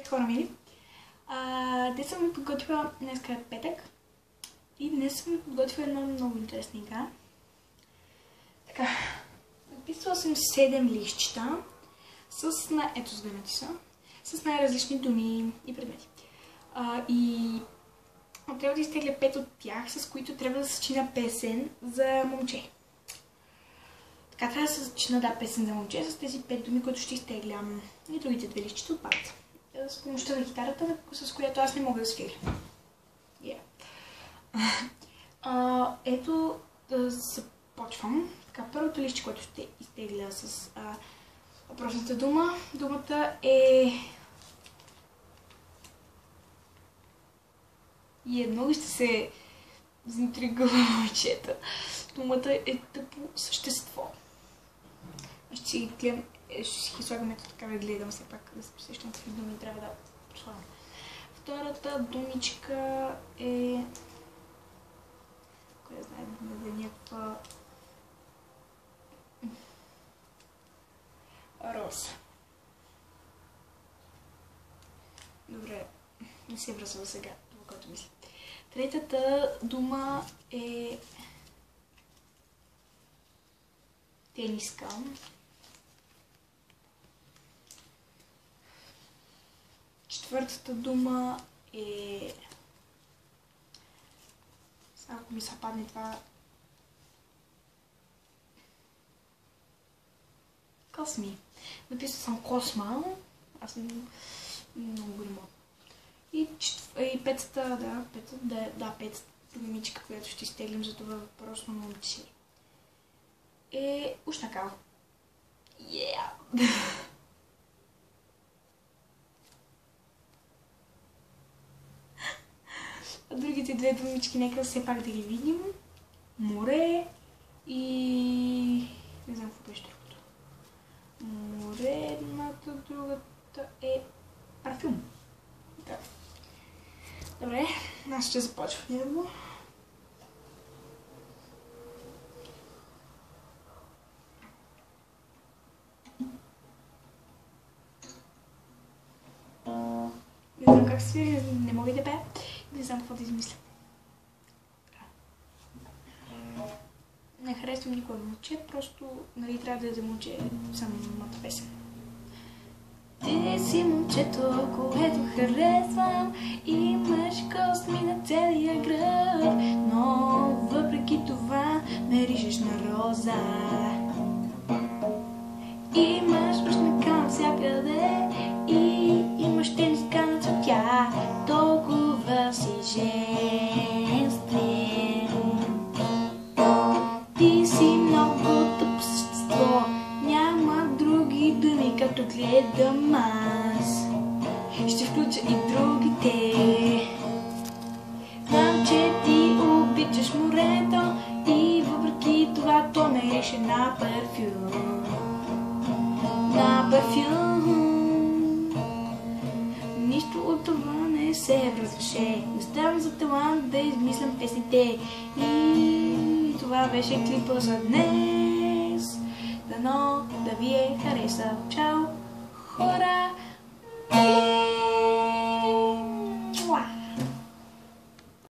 Здравейте, хора мили! Днес съм ви подготвила, днеска е петък и днес съм ви подготвила една много интересна игра. Така, написала съм 7 листчета ето сгънати са, с най-различни думи и предмети. И трябва да изтегля 5 от тях, с които трябва да съчина песен за момче. Така трябва да се съчина песен за момче с тези 5 думи, които ще изтеглям. И другите 2 листчета отпадат. С помощта на хитарата, с която аз не мога да свиря. Ето да започвам. Така, първото листче, което ще изтегля с въпросната дума. Думата е... И много ще се заинтригува момчета. Думата е тъпо същество. Ще си гледам, ще си слагам ето така да гледам все пак, да се посещам какви думи трябва да слагам. Втората думичка е... Коя знае, да е някаква... Роза. Добре, не се връзва сега, това, което мисля. Третата дума е... Тениска. Четвъртата дума е... Сега, ако ми се падне това... Косми. Написал съм Косма. Аз съм много голяма. И петата, петата думичка, която ще изтеглим за това въпросно момче. Е ушна кал. А другите 2 думички, нека все пак да ги видим. Море и... Не знам какво беше другото. Моредната, другата е парфюм. Да. Добре, аз ще започвам. Не знам как свири, не мога да пея. Не знам какво да измисля. Не харесвам никой момче, просто нали трябва да момче самата песен. Ти си момчето, което харесвам, имаш косми на целия гръб, но въпреки това ме режеш на роза. Имаш ушна кал навсякъде и имаш тениска на цветя, толкова си женствен. Ти си много тъпо същество, няма други думи, като гледам аз. Ще включа и другите. Знам, че ти обичаш морето и въпреки това то ме реше на парфюм. На парфюм. Нищо от това не се връзваше. Не ставам за талант да измислям песните. И това беше клипа за днес. Дано да ви е харесал. Чао, хора!